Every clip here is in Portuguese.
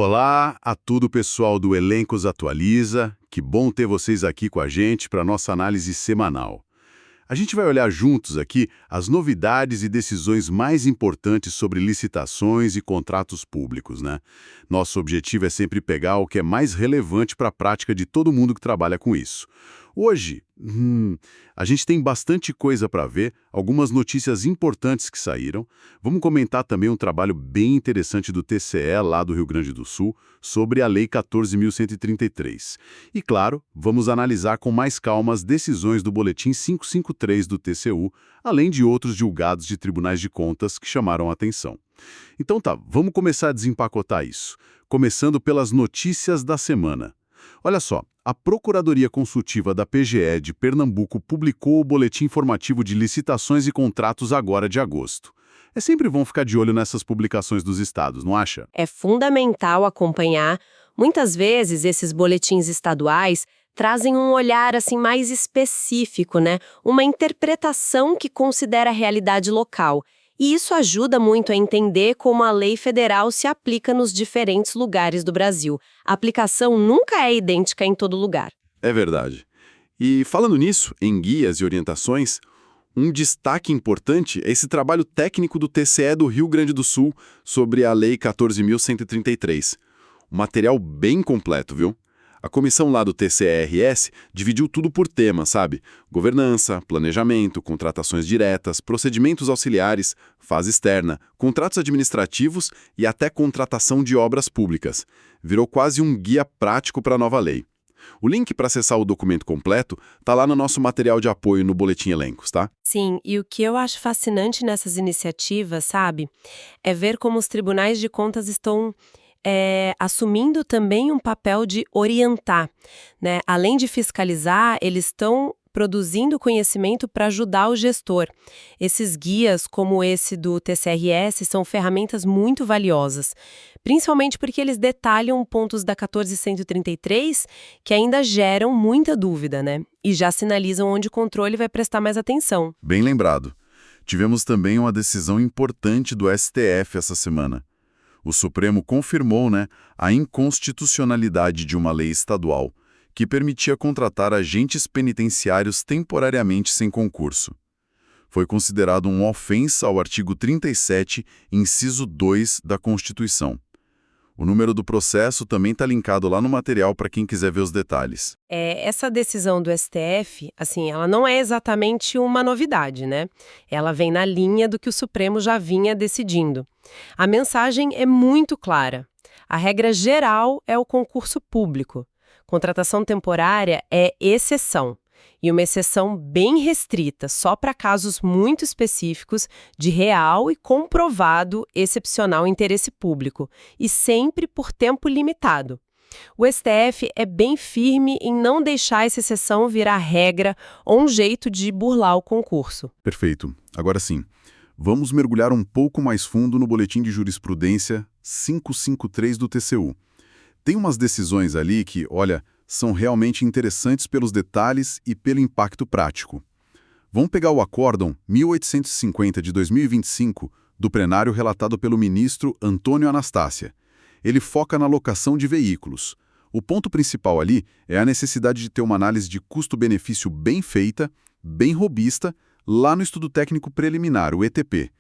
Olá a tudo pessoal do Elencos Atualiza, que bom ter vocês aqui com a gente para nossa análise semanal. A gente vai olhar juntos aqui as novidades e decisões mais importantes sobre licitações e contratos públicos, né? Nosso objetivo é sempre pegar o que é mais relevante para a prática de todo mundo que trabalha com isso. Hoje, a gente tem bastante coisa para ver, algumas notícias importantes que saíram. Vamos comentar também um trabalho bem interessante do TCE, lá do Rio Grande do Sul, sobre a Lei 14.133. E, claro, vamos analisar com mais calma as decisões do Boletim 553 do TCU, além de outros julgados de tribunais de contas que chamaram a atenção. Então tá, vamos começar a desempacotar isso, começando pelas notícias da semana. Olha só, a Procuradoria Consultiva da PGE de Pernambuco publicou o Boletim Informativo de Licitações e Contratos agora de agosto. É sempre bom ficar de olho nessas publicações dos estados, não acha? É fundamental acompanhar. Muitas vezes esses boletins estaduais trazem um olhar assim mais específico, né? Uma interpretação que considera a realidade local. E isso ajuda muito a entender como a lei federal se aplica nos diferentes lugares do Brasil. A aplicação nunca é idêntica em todo lugar. É verdade. E falando nisso, em guias e orientações, um destaque importante é esse trabalho técnico do TCE do Rio Grande do Sul sobre a Lei 14.133. Um material bem completo, viu? A comissão lá do TCE-RS dividiu tudo por tema, sabe? Governança, planejamento, contratações diretas, procedimentos auxiliares, fase externa, contratos administrativos e até contratação de obras públicas. Virou quase um guia prático para a nova lei. O link para acessar o documento completo está lá no nosso material de apoio no Boletim Elencos, tá? Sim, e o que eu acho fascinante nessas iniciativas, sabe, é ver como os tribunais de contas estão assumindo também um papel de orientar, né? Além de fiscalizar, eles estão produzindo conhecimento para ajudar o gestor. Esses guias, como esse do TCRS, são ferramentas muito valiosas, principalmente porque eles detalham pontos da 14.133 que ainda geram muita dúvida, né? E já sinalizam onde o controle vai prestar mais atenção. Bem lembrado. Tivemos também uma decisão importante do STF essa semana. O Supremo confirmou, a inconstitucionalidade de uma lei estadual que permitia contratar agentes penitenciários temporariamente sem concurso. Foi considerado uma ofensa ao artigo 37, inciso 2 da Constituição. O número do processo também está linkado lá no material para quem quiser ver os detalhes. Essa decisão do STF, assim, ela não é exatamente uma novidade, né? Ela vem na linha do que o Supremo já vinha decidindo. A mensagem é muito clara. A regra geral é o concurso público. Contratação temporária é exceção. E uma exceção bem restrita, só para casos muito específicos de real e comprovado excepcional interesse público, e sempre por tempo limitado. O STF é bem firme em não deixar essa exceção virar regra ou um jeito de burlar o concurso. Perfeito. Agora sim, vamos mergulhar um pouco mais fundo no Boletim de Jurisprudência 553 do TCU. Tem umas decisões ali que, olha, são realmente interessantes pelos detalhes e pelo impacto prático. Vamos pegar o Acórdão 1850 de 2025 do plenário relatado pelo ministro Antônio Anastácia. Ele foca na locação de veículos. O ponto principal ali é a necessidade de ter uma análise de custo-benefício bem feita, bem robusta, lá no estudo técnico preliminar, o ETP.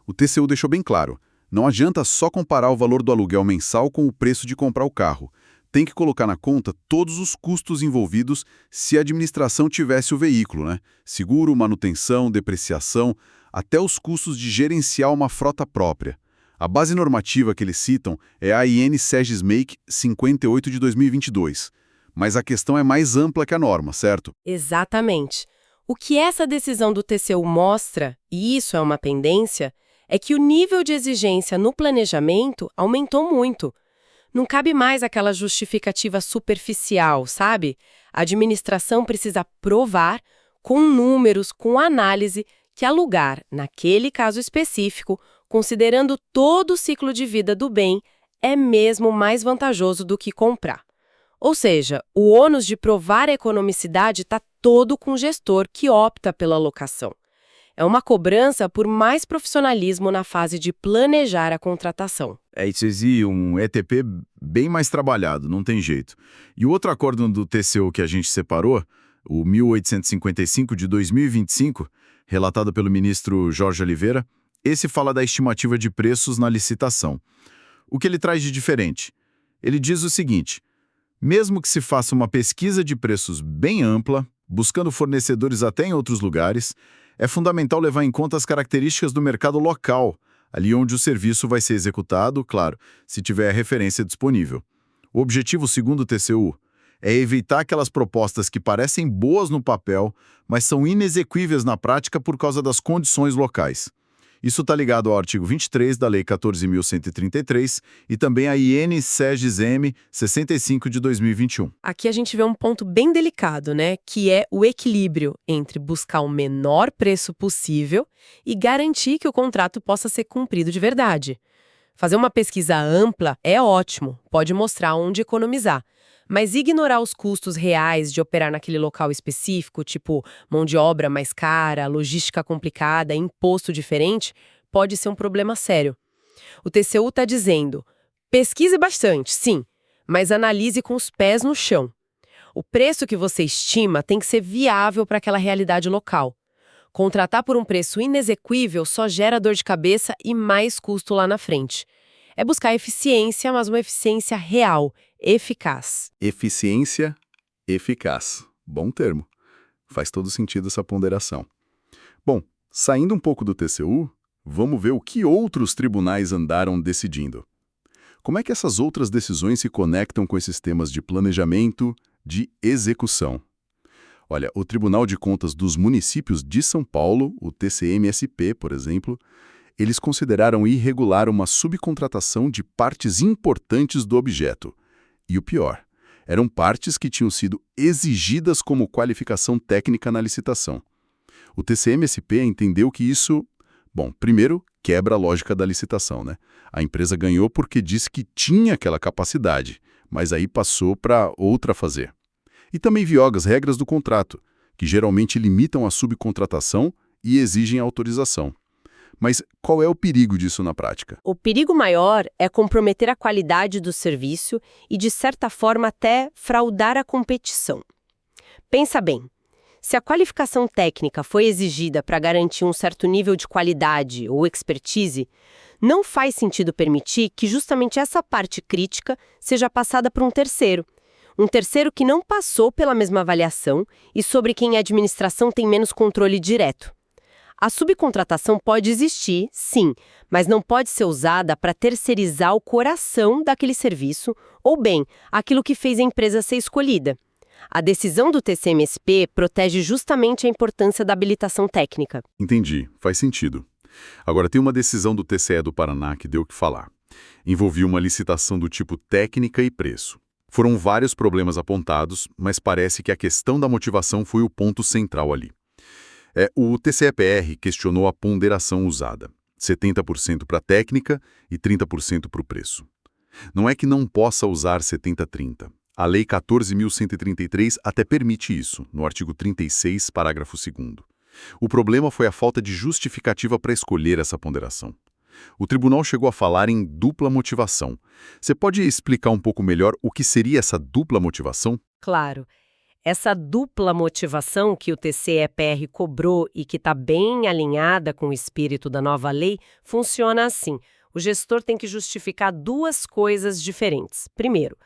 O TCU deixou bem claro, não adianta só comparar o valor do aluguel mensal com o preço de comprar o carro. Tem que colocar na conta todos os custos envolvidos se a administração tivesse o veículo, Seguro, manutenção, depreciação, até os custos de gerenciar uma frota própria. A base normativa que eles citam é a IN SEGES-MAIC 58 de 2022. Mas a questão é mais ampla que a norma, certo? Exatamente. O que essa decisão do TCU mostra, e isso é uma pendência, é que o nível de exigência no planejamento aumentou muito. Não cabe mais aquela justificativa superficial, sabe? A administração precisa provar, com números, com análise, que alugar, naquele caso específico, considerando todo o ciclo de vida do bem, é mesmo mais vantajoso do que comprar. Ou seja, o ônus de provar a economicidade está todo com o gestor que opta pela locação. É uma cobrança por mais profissionalismo na fase de planejar a contratação. É isso aí, um ETP bem mais trabalhado, não tem jeito. E o outro acórdão do TCU que a gente separou, o 1855 de 2025, relatado pelo ministro Jorge Oliveira, esse fala da estimativa de preços na licitação. O que ele traz de diferente? Ele diz o seguinte: mesmo que se faça uma pesquisa de preços bem ampla, buscando fornecedores até em outros lugares, é fundamental levar em conta as características do mercado local, ali onde o serviço vai ser executado, claro, se tiver a referência disponível. O objetivo, segundo o TCU, é evitar aquelas propostas que parecem boas no papel, mas são inexequíveis na prática por causa das condições locais. Isso está ligado ao artigo 23 da Lei 14.133 e também à IN-SEGES-M 65 de 2021. Aqui a gente vê um ponto bem delicado, né? Que é o equilíbrio entre buscar o menor preço possível e garantir que o contrato possa ser cumprido de verdade. Fazer uma pesquisa ampla é ótimo, pode mostrar onde economizar. Mas ignorar os custos reais de operar naquele local específico, tipo mão de obra mais cara, logística complicada, imposto diferente, pode ser um problema sério. O TCU está dizendo: pesquise bastante, sim, mas analise com os pés no chão. O preço que você estima tem que ser viável para aquela realidade local. Contratar por um preço inexequível só gera dor de cabeça e mais custo lá na frente. É buscar eficiência, mas uma eficiência real, eficaz. Eficiência eficaz. Bom termo. Faz todo sentido essa ponderação. Bom, saindo um pouco do TCU, vamos ver o que outros tribunais andaram decidindo. Como é que essas outras decisões se conectam com esses temas de planejamento, de execução? Olha, o Tribunal de Contas dos Municípios de São Paulo, o TCMSP, por exemplo, eles consideraram irregular uma subcontratação de partes importantes do objeto. E o pior, eram partes que tinham sido exigidas como qualificação técnica na licitação. O TCMSP entendeu que isso, bom, primeiro, quebra a lógica da licitação, né? A empresa ganhou porque disse que tinha aquela capacidade, mas aí passou para outra fazer. E também viola as regras do contrato, que geralmente limitam a subcontratação e exigem autorização. Mas qual é o perigo disso na prática? O perigo maior é comprometer a qualidade do serviço e, de certa forma, até fraudar a competição. Pensa bem, se a qualificação técnica foi exigida para garantir um certo nível de qualidade ou expertise, não faz sentido permitir que justamente essa parte crítica seja passada por um terceiro que não passou pela mesma avaliação e sobre quem a administração tem menos controle direto. A subcontratação pode existir, sim, mas não pode ser usada para terceirizar o coração daquele serviço ou, bem, aquilo que fez a empresa ser escolhida. A decisão do TCMSP protege justamente a importância da habilitação técnica. Entendi, faz sentido. Agora, tem uma decisão do TCE do Paraná que deu o que falar. Envolvia uma licitação do tipo técnica e preço. Foram vários problemas apontados, mas parece que a questão da motivação foi o ponto central ali. O TCE-PR questionou a ponderação usada, 70% para a técnica e 30% para o preço. Não é que não possa usar 70-30. A Lei 14.133 até permite isso, no artigo 36, parágrafo 2º. O problema foi a falta de justificativa para escolher essa ponderação. O tribunal chegou a falar em dupla motivação. Você pode explicar um pouco melhor o que seria essa dupla motivação? Claro. Essa dupla motivação que o TCE-PR cobrou e que está bem alinhada com o espírito da nova lei, funciona assim. O gestor tem que justificar duas coisas diferentes. Primeiro,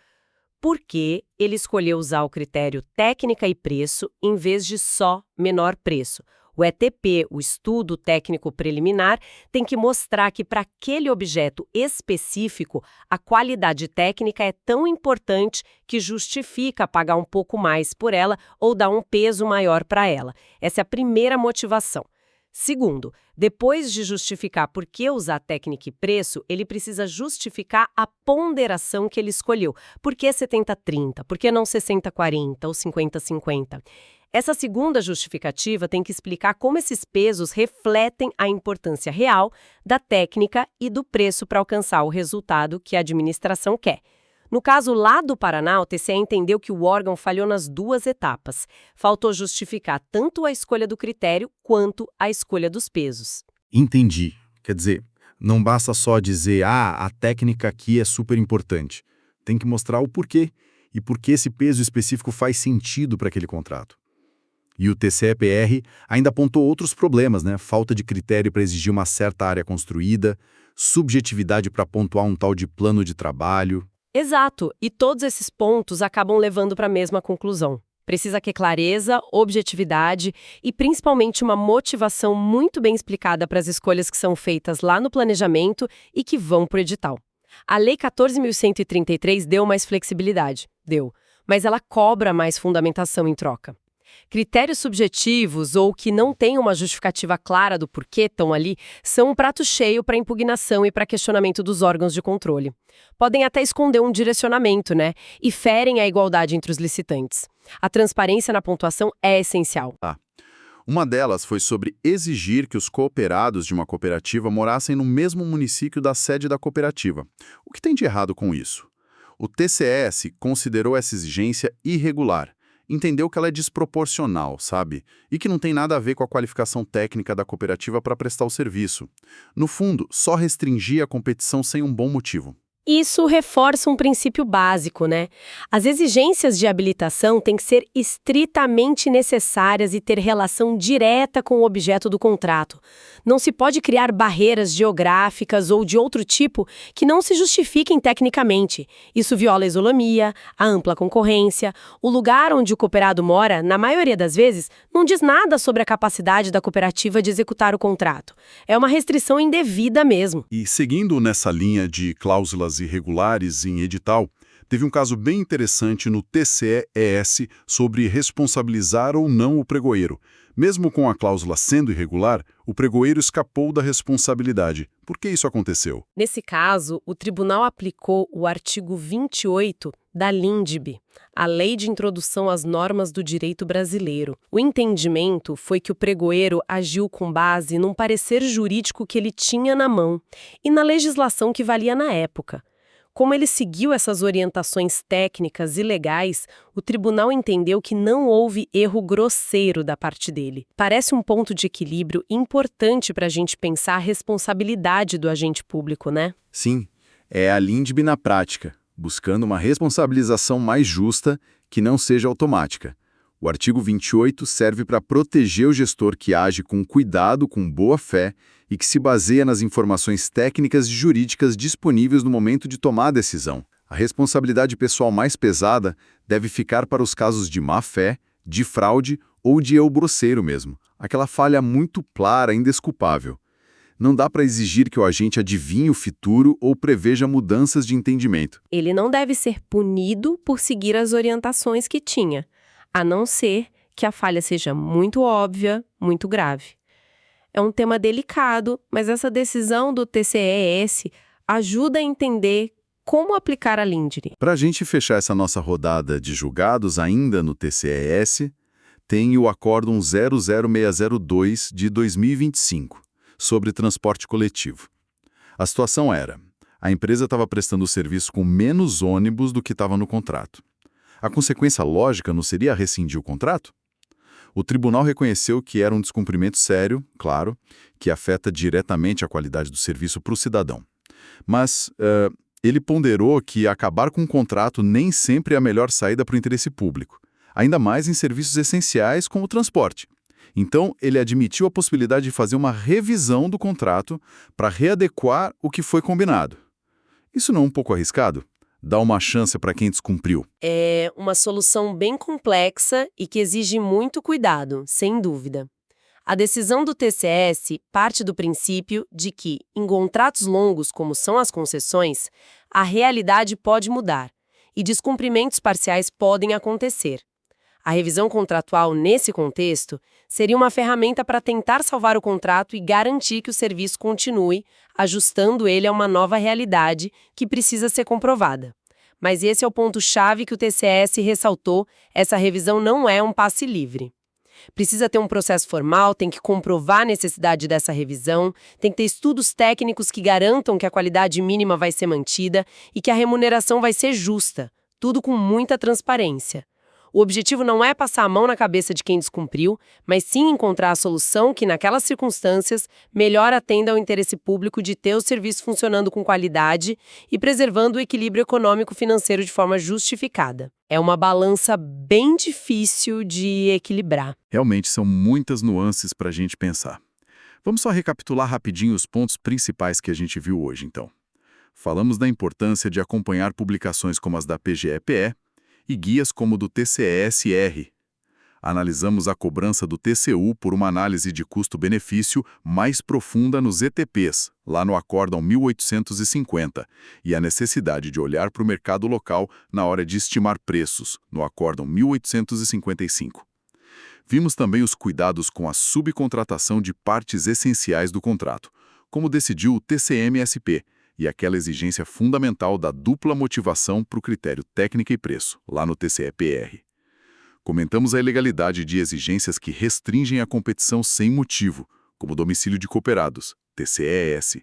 por que ele escolheu usar o critério técnica e preço em vez de só menor preço. O ETP, o estudo técnico preliminar, tem que mostrar que para aquele objeto específico, a qualidade técnica é tão importante que justifica pagar um pouco mais por ela ou dar um peso maior para ela. Essa é a primeira motivação. Segundo, depois de justificar por que usar técnica e preço, ele precisa justificar a ponderação que ele escolheu. Por que 70-30? Por que não 60-40 ou 50-50? Essa segunda justificativa tem que explicar como esses pesos refletem a importância real da técnica e do preço para alcançar o resultado que a administração quer. No caso lá do Paraná, o TCE entendeu que o órgão falhou nas duas etapas. Faltou justificar tanto a escolha do critério quanto a escolha dos pesos. Entendi. Quer dizer, Não basta só dizer, a técnica aqui é super importante. Tem que mostrar o porquê e por que esse peso específico faz sentido para aquele contrato. E o TCE/PR ainda apontou outros problemas, né? Falta de critério para exigir uma certa área construída, subjetividade para pontuar um tal de plano de trabalho. Exato, e todos esses pontos acabam levando para a mesma conclusão. Precisa ter clareza, objetividade e principalmente uma motivação muito bem explicada para as escolhas que são feitas lá no planejamento e que vão para o edital. A Lei 14.133 deu mais flexibilidade, mas ela cobra mais fundamentação em troca. Critérios subjetivos ou que não têm uma justificativa clara do porquê estão ali são um prato cheio para impugnação e para questionamento dos órgãos de controle. Podem até esconder um direcionamento, né? E ferem a igualdade entre os licitantes. A transparência na pontuação é essencial. Uma delas foi sobre exigir que os cooperados de uma cooperativa morassem no mesmo município da sede da cooperativa. O que tem de errado com isso? O TCS considerou essa exigência irregular. Entendeu que ela é desproporcional, sabe? E que não tem nada a ver com a qualificação técnica da cooperativa para prestar o serviço. No fundo, só restringia a competição sem um bom motivo. Isso reforça um princípio básico, né? As exigências de habilitação têm que ser estritamente necessárias e ter relação direta com o objeto do contrato. Não se pode criar barreiras geográficas ou de outro tipo que não se justifiquem tecnicamente. Isso viola a isonomia, a ampla concorrência. O lugar onde o cooperado mora, na maioria das vezes, não diz nada sobre a capacidade da cooperativa de executar o contrato. É uma restrição indevida mesmo. E seguindo nessa linha de cláusulas irregulares em edital, teve um caso bem interessante no TCE/ES sobre responsabilizar ou não o pregoeiro. Mesmo com a cláusula sendo irregular, o pregoeiro escapou da responsabilidade. Por que isso aconteceu? Nesse caso, o tribunal aplicou o artigo 28 da LINDB, a Lei de Introdução às Normas do Direito Brasileiro. O entendimento foi que o pregoeiro agiu com base num parecer jurídico que ele tinha na mão e na legislação que valia na época. Como ele seguiu essas orientações técnicas e legais, o tribunal entendeu que não houve erro grosseiro da parte dele. Parece um ponto de equilíbrio importante para a gente pensar a responsabilidade do agente público, né? Sim, é a LINDB na prática, buscando uma responsabilização mais justa que não seja automática. O artigo 28 serve para proteger o gestor que age com cuidado, com boa fé e que se baseia nas informações técnicas e jurídicas disponíveis no momento de tomar a decisão. A responsabilidade pessoal mais pesada deve ficar para os casos de má-fé, de fraude ou de erro grosseiro mesmo, aquela falha muito clara e indesculpável. Não dá para exigir que o agente adivinhe o futuro ou preveja mudanças de entendimento. Ele não deve ser punido por seguir as orientações que tinha, a não ser que a falha seja muito óbvia, muito grave. É um tema delicado, mas essa decisão do TCE/ES ajuda a entender como aplicar a LINDB. Para a gente fechar essa nossa rodada de julgados ainda no TCE/ES, tem o Acórdão 00602 de 2025, sobre transporte coletivo. A situação era, a empresa estava prestando o serviço com menos ônibus do que estava no contrato. A consequência lógica não seria rescindir o contrato? O tribunal reconheceu que era um descumprimento sério, claro, que afeta diretamente a qualidade do serviço para o cidadão. Mas ele ponderou que acabar com o contrato nem sempre é a melhor saída para o interesse público, ainda mais em serviços essenciais como o transporte. Então, ele admitiu a possibilidade de fazer uma revisão do contrato para readequar o que foi combinado. Isso não é um pouco arriscado? Dá uma chance para quem descumpriu. É uma solução bem complexa e que exige muito cuidado, sem dúvida. A decisão do TCS parte do princípio de que, em contratos longos como são as concessões, a realidade pode mudar e descumprimentos parciais podem acontecer. A revisão contratual, nesse contexto, seria uma ferramenta para tentar salvar o contrato e garantir que o serviço continue, ajustando ele a uma nova realidade que precisa ser comprovada. Mas esse é o ponto-chave que o TCS ressaltou, essa revisão não é um passe livre. Precisa ter um processo formal, tem que comprovar a necessidade dessa revisão, tem que ter estudos técnicos que garantam que a qualidade mínima vai ser mantida e que a remuneração vai ser justa, tudo com muita transparência. O objetivo não é passar a mão na cabeça de quem descumpriu, mas sim encontrar a solução que, naquelas circunstâncias, melhor atenda ao interesse público de ter o serviço funcionando com qualidade e preservando o equilíbrio econômico-financeiro de forma justificada. É uma balança bem difícil de equilibrar. Realmente são muitas nuances para a gente pensar. Vamos só recapitular rapidinho os pontos principais que a gente viu hoje, então. Falamos da importância de acompanhar publicações como as da PGE-PE e guias como o do TCE-SR. Analisamos a cobrança do TCU por uma análise de custo-benefício mais profunda nos ETPs, lá no Acórdão 1850, e a necessidade de olhar para o mercado local na hora de estimar preços, no Acórdão 1855. Vimos também os cuidados com a subcontratação de partes essenciais do contrato, como decidiu o TCM-SP, e aquela exigência fundamental da dupla motivação para o critério técnica e preço, lá no TCE-PR. Comentamos a ilegalidade de exigências que restringem a competição sem motivo, como domicílio de cooperados, TCE-S,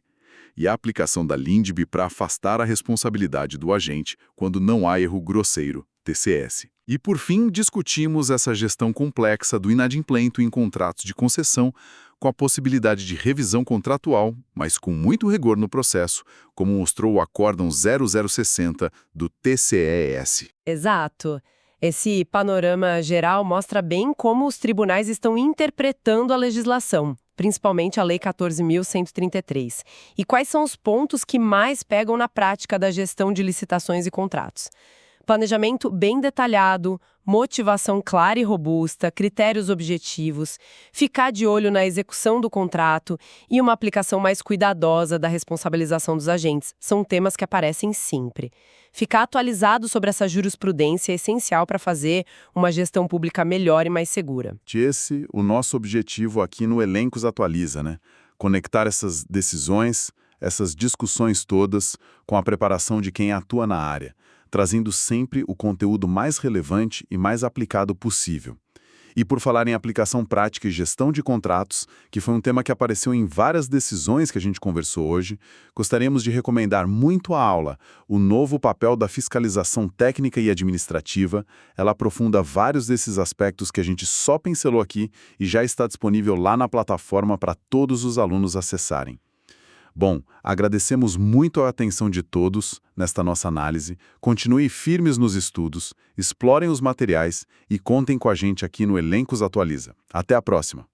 e a aplicação da LINDB para afastar a responsabilidade do agente quando não há erro grosseiro, TCS. E, por fim, discutimos essa gestão complexa do inadimplento em contratos de concessão, com a possibilidade de revisão contratual, mas com muito rigor no processo, como mostrou o Acórdão 0060 do TCE-S. Exato. Esse panorama geral mostra bem como os tribunais estão interpretando a legislação, principalmente a Lei 14.133, e quais são os pontos que mais pegam na prática da gestão de licitações e contratos. Planejamento bem detalhado, motivação clara e robusta, critérios objetivos, ficar de olho na execução do contrato e uma aplicação mais cuidadosa da responsabilização dos agentes são temas que aparecem sempre. Ficar atualizado sobre essa jurisprudência é essencial para fazer uma gestão pública melhor e mais segura. Esse o nosso objetivo aqui no Elencos Atualiza, né? Conectar essas decisões, essas discussões todas com a preparação de quem atua na área, trazendo sempre o conteúdo mais relevante e mais aplicado possível. E por falar em aplicação prática e gestão de contratos, que foi um tema que apareceu em várias decisões que a gente conversou hoje, gostaríamos de recomendar muito a aula, O Novo Papel da Fiscalização Técnica e Administrativa. Ela aprofunda vários desses aspectos que a gente só pincelou aqui e já está disponível lá na plataforma para todos os alunos acessarem. Bom, agradecemos muito a atenção de todos nesta nossa análise. Continue firmes nos estudos, explorem os materiais e contem com a gente aqui no Elencos Atualiza. Até a próxima!